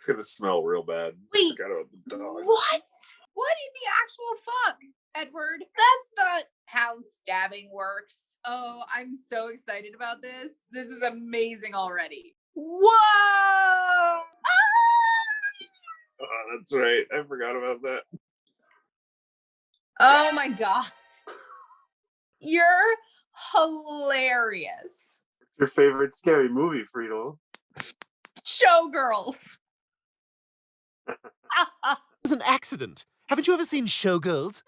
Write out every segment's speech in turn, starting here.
It's gonna smell real bad. Wait, I forgot about the dog. what? What in the actual fuck, Edward? That's not how stabbing works. Oh, I'm so excited about this. This is amazing already. Whoa! Ah! Oh, that's right. I forgot about that. Oh my god. You're hilarious. Your favorite scary movie, Friedel? Showgirls. It was an accident. Haven't you ever seen Showgirls?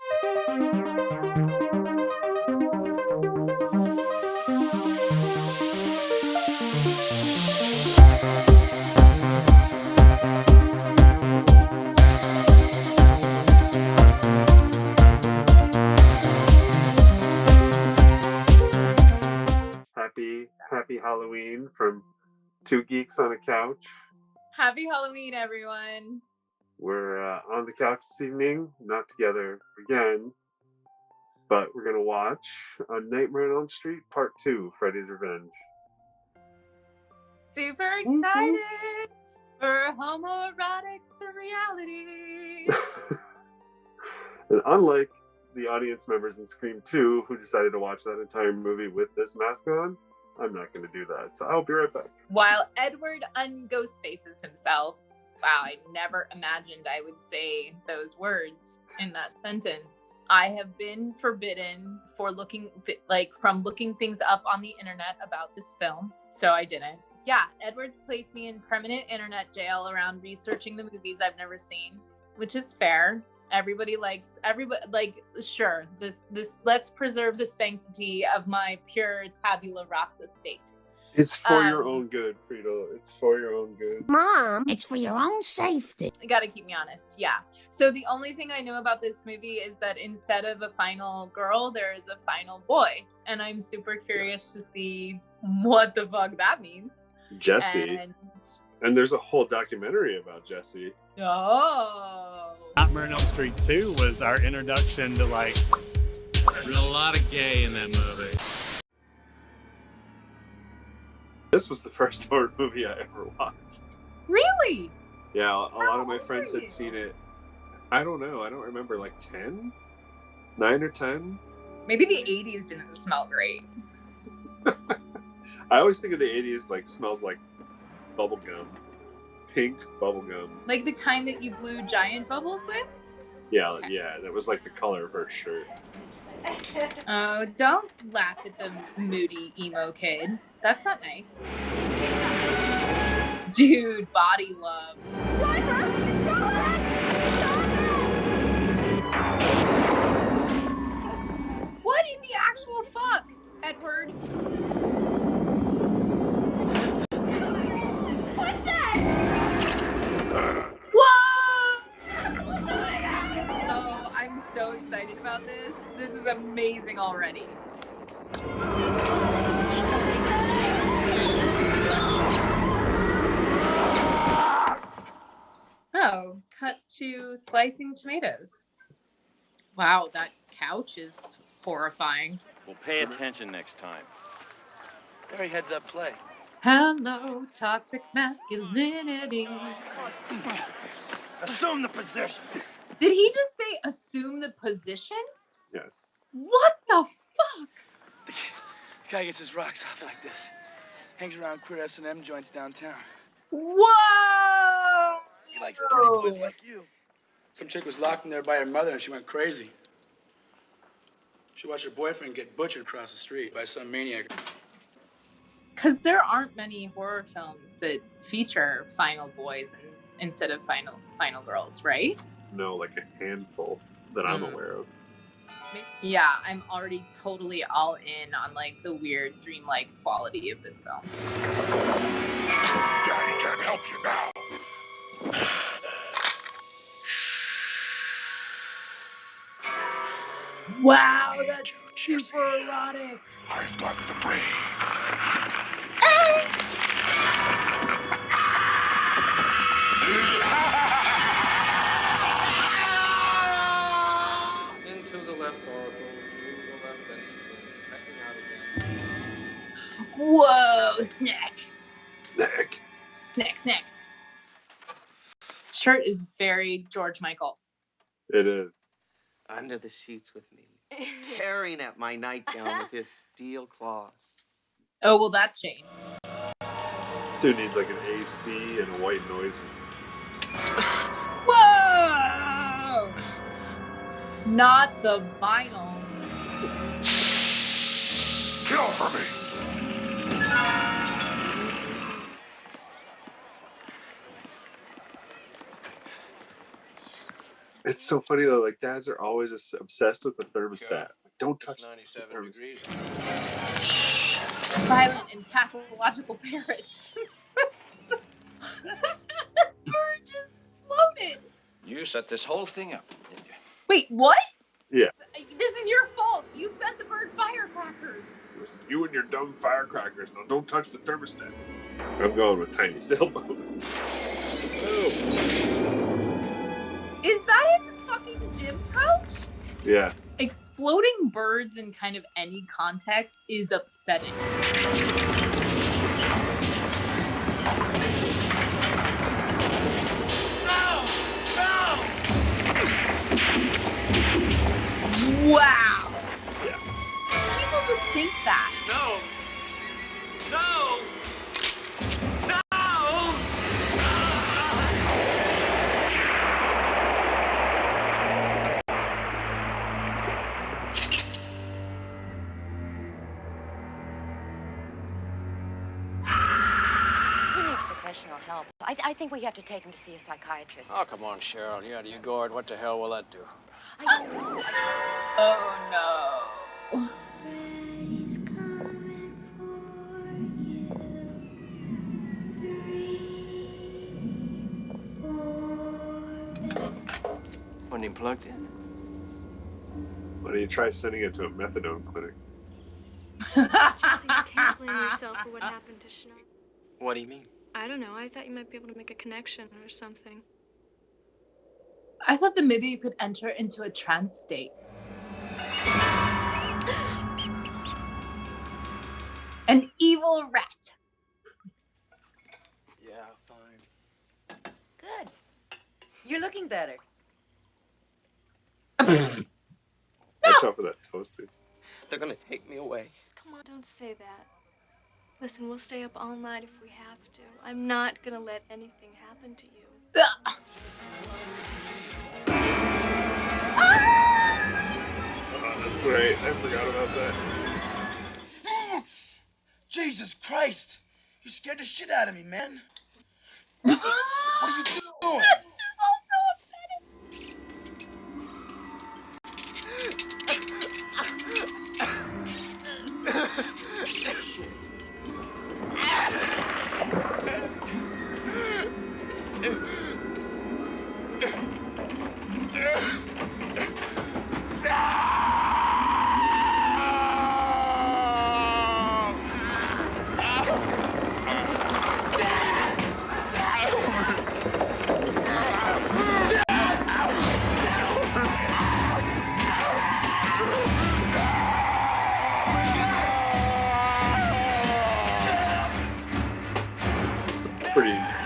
Happy Halloween from Two Geeks on a Couch. Happy Halloween, everyone. We're on the couch this evening, not together again, but we're going to watch Nightmare on Elm Street Part 2, Freddy's Revenge. Super excited for homoerotic surreality. And unlike the audience members in Scream 2 who decided to watch that entire movie with this mask on, I'm not going to do that. So I'll be right back. While Edward unghost-faces himself. Wow, I never imagined I would say those words in that sentence. I have been forbidden for from looking things up on the internet about this film, so I didn't. Yeah, Edward's placed me in permanent internet jail around researching the movies I've never seen, which is fair. Sure, this let's preserve the sanctity of my pure tabula rasa state. It's for your own good, Friedel. It's for your own good. Mom, it's for your own safety. You gotta keep me honest, yeah. So the only thing I know about this movie is that instead of a final girl, there is a final boy. And I'm super curious to see what the fuck that means. Jessie. And there's a whole documentary about Jessie. Oh. Nightmare on Elm Street 2 was our introduction to there's a lot of gay in that movie. This was the first horror movie I ever watched. Really? Yeah, a lot of my friends had seen it. I don't know. I don't remember, 10? 9 or 10? Maybe the 80s didn't smell great. I always think of the 80s smells like bubble gum. Pink bubble gum. Like the kind that you blew giant bubbles with? Yeah, okay. Yeah, that was the color of her shirt. Oh, don't laugh at the moody emo kid. That's not nice. Dude, body love. What in the actual fuck, Edward? What's that? Whoa! Oh, I'm so excited about this. This is amazing already. Oh, cut to slicing tomatoes. Wow, that couch is horrifying. Well, pay attention next time. Very heads up play. Hello, toxic masculinity. Assume the position. Did he just say assume the position? Yes. What the fuck? The guy gets his rocks off like this. Hangs around queer S&M joints downtown. Whoa! He likes pretty boys like you. Some chick was locked in there by her mother and she went crazy. She watched her boyfriend get butchered across the street by some maniac. Because there aren't many horror films that feature final boys instead of final girls, right? No, a handful that I'm aware of. Yeah, I'm already totally all in on the weird dreamlike quality of this film. Daddy can't help you now. Wow, that's super erotic. I've got the brain. Into the left oracle, through the left ventricle, backing out again. Whoa, snack. Snack. Snack, snack. shirt is very George Michael. It is. Under the sheets with me, tearing at my nightgown with his steel claws. Oh, will that change? This dude needs like an AC and a white noise. Whoa! Not the vinyl. Kill for me. It's so funny though. Like dads are always just obsessed with the thermostat. Like, don't touch the 97 thermostat. degrees. Violent and pathological parrots. The bird just exploded. You set this whole thing up, didn't you? Wait, what? Yeah. This is your fault. You fed the bird firecrackers. Listen, you and your dumb firecrackers. Now don't touch the thermostat. I'm going with tiny sailboats. Is that his fucking gym coach? Yeah. Exploding birds in kind of any context is upsetting. Wow. Yeah. People just think that. No! No! No! He needs professional help. I think we have to take him to see a psychiatrist. Oh, come on, Cheryl. You're out of your gourd. What the hell will that do? I don't know. Oh no. Freddy's coming for you. 3, 4. Wasn't even plugged in. Why don't you try sending it to a methadone clinic? Jessie, you can't blame yourself for what happened to Snow. What do you mean? I don't know. I thought you might be able to make a connection or something. I thought that maybe you could enter into a trance state. An evil rat. Yeah, fine. Good. You're looking better. Watch out for that toaster. They're gonna take me away. Come on, don't say that. Listen, we'll stay up all night if we have to. I'm not gonna let anything happen to you. Oh, that's right. I forgot about that. Jesus Christ! You scared the shit out of me, man. What are you doing? This is all so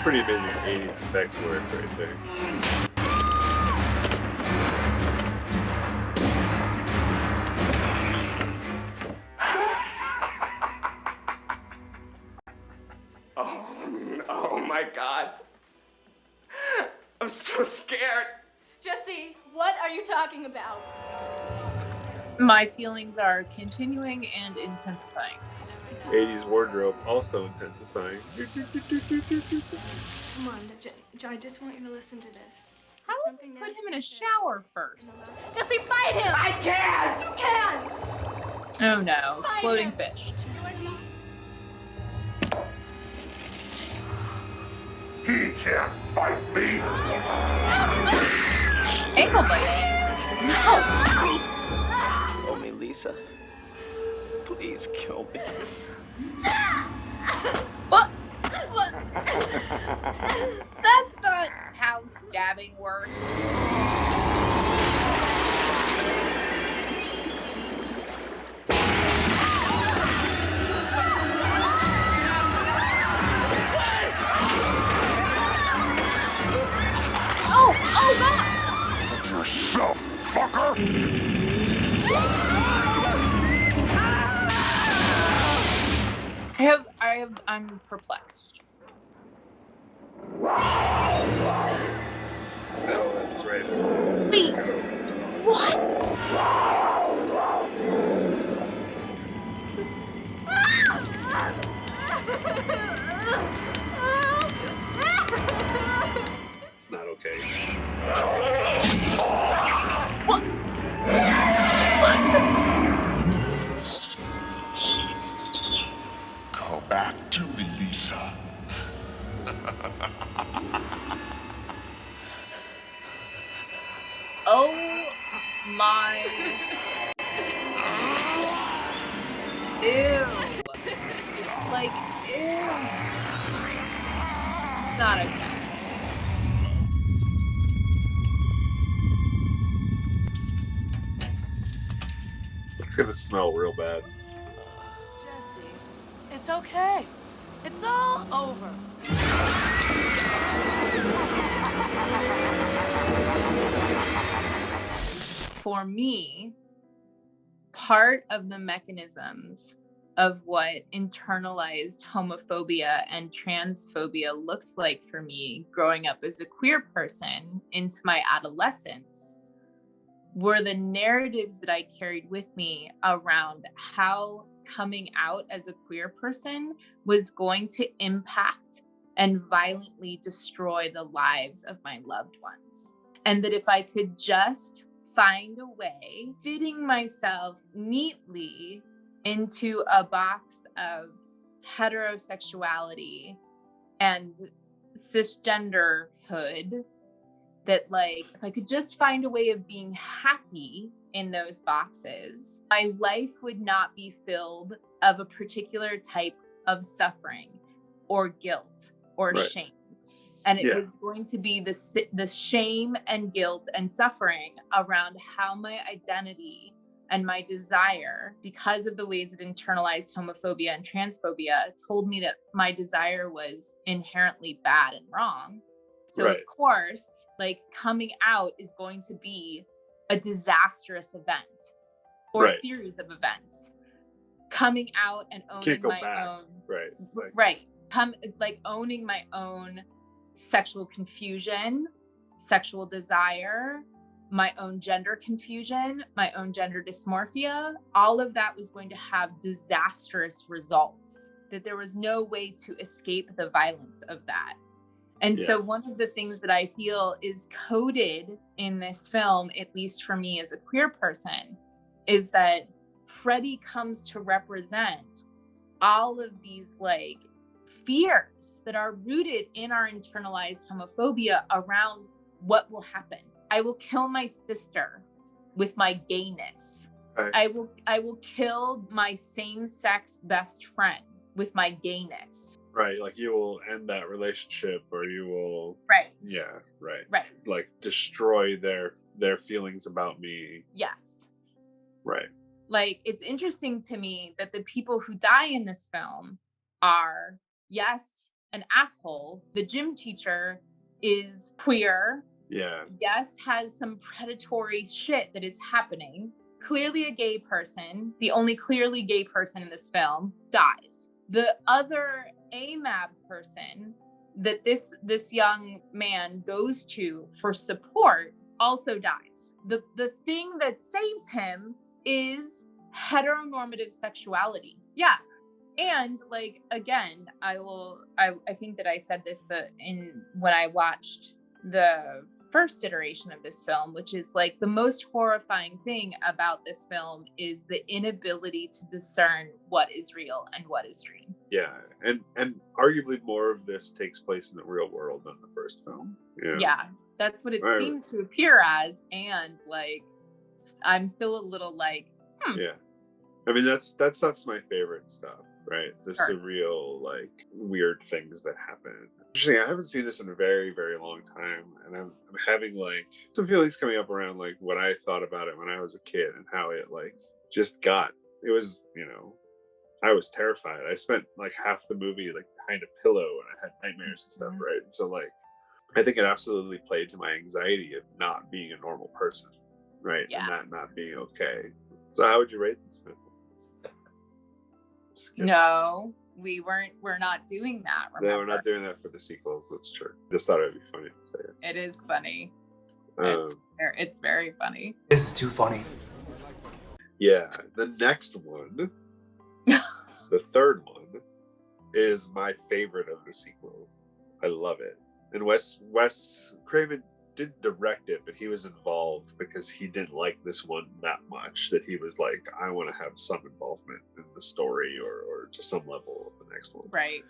Pretty amazing 80s effects work right there. Oh my God. I'm so scared. Jessie, what are you talking about? My feelings are continuing and intensifying. 80s wardrobe also intensifying. Come on, I just want you to listen to this. How It's would something we put Nancy him in a said. shower first? Jessie, fight him! I can't! You can! Oh no, exploding fish. He can't fight me. Ankle biting? No! Kill me, Lisa. Please kill me. What? That's not how stabbing works. Help yourself, fucker! I'm perplexed. Oh, that's right. Wait, what? It's not okay. What? Go back to me, Lisa. Oh my. Ew. Like, ew. It's not okay. It's gonna smell real bad. Jessie, it's okay. It's all over. For me, part of the mechanisms of what internalized homophobia and transphobia looked like for me growing up as a queer person into my adolescence were the narratives that I carried with me around how coming out as a queer person was going to impact and violently destroy the lives of my loved ones. And that if I could just find a way, fitting myself neatly into a box of heterosexuality and cisgenderhood, that like, if I could just find a way of being happy in those boxes, my life would not be filled of a particular type of suffering or guilt or shame. And it was going to be the shame and guilt and suffering around how my identity and my desire, because of the ways that internalized homophobia and transphobia told me that my desire was inherently bad and wrong. So of course, like coming out is going to be a disastrous event or a series of events. Coming out and owning my own, owning my own sexual confusion, sexual desire, my own gender confusion, my own gender dysmorphia, all of that was going to have disastrous results, that there was no way to escape the violence of that. And so one of the things that I feel is coded in this film, at least for me as a queer person, is that Freddie comes to represent all of these like fears that are rooted in our internalized homophobia around what will happen. I will kill my sister with my gayness. I will kill my same-sex best friend with my gayness. Right, like you will end that relationship, or you will like destroy their feelings about me. Yes. Right. Like, it's interesting to me that the people who die in this film are, yes, an asshole. The gym teacher is queer. Yeah. Yes, has some predatory shit that is happening. Clearly a gay person, the only clearly gay person in this film, dies. The other AMAB person that this young man goes to for support also dies. The thing that saves him is heteronormative sexuality. Yeah. And like, again, I think that I said this when I watched the first iteration of this film, which is like the most horrifying thing about this film is the inability to discern what is real and what is dream. Yeah, and arguably more of this takes place in the real world than the first film. Yeah, that's what it seems to appear as, and like I'm still a little like, Yeah, I mean that's stuff's my favorite stuff, right? The surreal, like weird things that happen. Interesting. I haven't seen this in a very, very long time, and I'm having like some feelings coming up around like what I thought about it when I was a kid and how it like just got. It was, I was terrified. I spent like half the movie like behind a pillow and I had nightmares and stuff, right? And so like I think it absolutely played to my anxiety of not being a normal person, right? Yeah. And that not being okay. So how would you rate this film? No, we're not doing that. Remember? No, we're not doing that for the sequels. That's true. Just thought it'd be funny to say it. It is funny. Um, It's very funny. This is too funny. Yeah, the next one, the third one, is my favorite of the sequels. I love it. And Wes Craven didn't direct it, but he was involved because he didn't like this one that much that he was like, I want to have some involvement in the story or to some level of the next one. Right.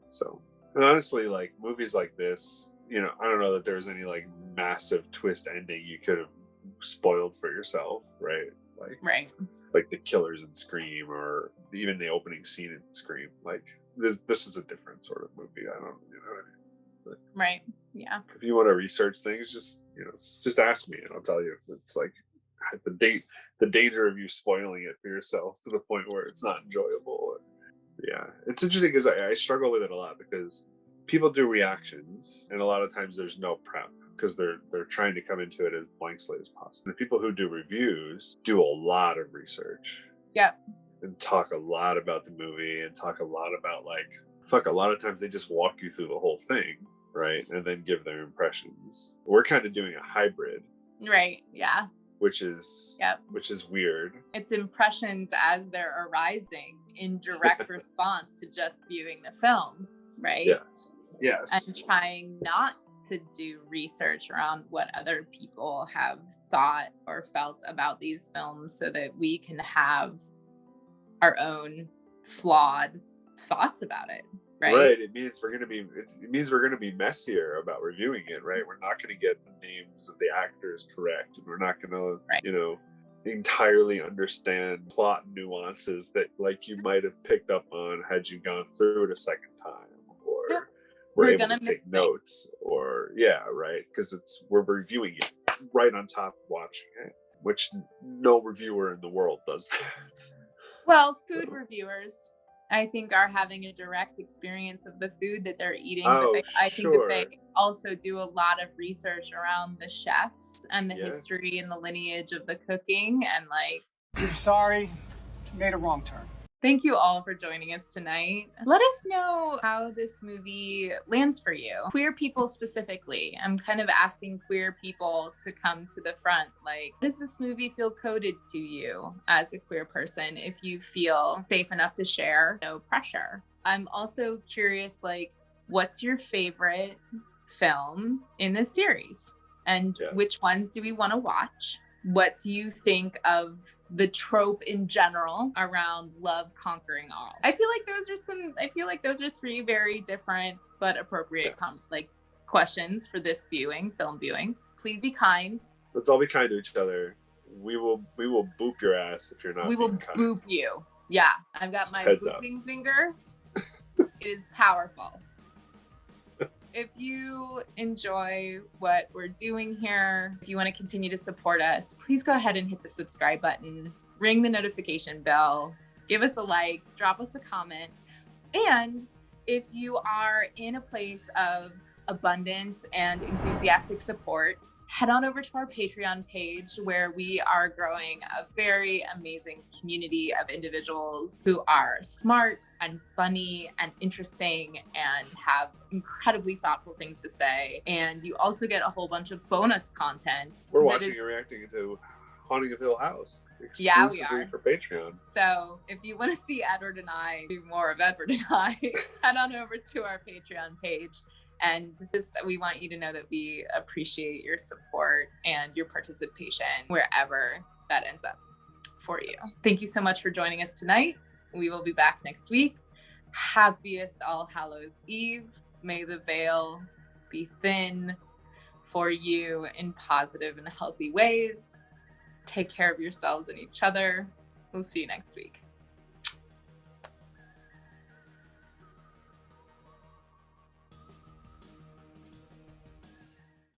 So, and honestly, like movies like this, you know, I don't know that there's any like massive twist ending you could have spoiled for yourself, right? Like the killers in Scream or even the opening scene in Scream. Like this is a different sort of movie. I don't, you know what I mean? But right. Yeah. if you want to research things, just ask me and I'll tell you if it's like the danger of you spoiling it for yourself to the point where it's not enjoyable. Yeah, it's interesting because I struggle with it a lot because people do reactions and a lot of times there's no prep because they're trying to come into it as blank slate as possible. The people who do reviews do a lot of research. Yep. And talk a lot about the movie and talk a lot about a lot of times they just walk you through the whole thing, right? And then give their impressions. We're kind of doing a hybrid. Right. Yeah. Which is weird. It's impressions as they're arising in direct response to just viewing the film, right? Yes. And trying not to do research around what other people have thought or felt about these films so that we can have our own flawed thoughts about it, right? It means we're gonna be messier about reviewing it, right? We're not gonna get the names of the actors correct, and we're not gonna, entirely understand plot nuances that like you might have picked up on had you gone through it a second time, or we're able to take notes, or because we're reviewing it right on top of watching it, which no reviewer in the world does that. Well, food reviewers, I think, are having a direct experience of the food that they're eating. But I think that they also do a lot of research around the chefs and the history and the lineage of the cooking. And you're sorry, you made a wrong turn. Thank you all for joining us tonight. Let us know how this movie lands for you. Queer people specifically. I'm kind of asking queer people to come to the front. Like, does this movie feel coded to you as a queer person? If you feel safe enough to share, no pressure. I'm also curious, what's your favorite film in this series? And which ones do we want to watch? What do you think of the trope in general around love conquering all? I feel like those are three very different but appropriate questions for this film viewing. Please be kind. Let's all be kind to each other. We will boop your ass if you're not. We will boop you. Yeah, I've got my booping finger. It is powerful. If you enjoy what we're doing here, if you want to continue to support us, please go ahead and hit the subscribe button, ring the notification bell, give us a like, drop us a comment. And if you are in a place of abundance and enthusiastic support, head on over to our Patreon page where we are growing a very amazing community of individuals who are smart and funny and interesting and have incredibly thoughtful things to say. And you also get a whole bunch of bonus content. We're watching and reacting to Haunting of Hill House exclusively for Patreon. So if you want to see Edward and I do more of Edward and I, head on over to our Patreon page. And we want you to know that we appreciate your support and your participation wherever that ends up for you. Thank you so much for joining us tonight. We will be back next week. Happiest All Hallows Eve. May the veil be thin for you in positive and healthy ways. Take care of yourselves and each other. We'll see you next week.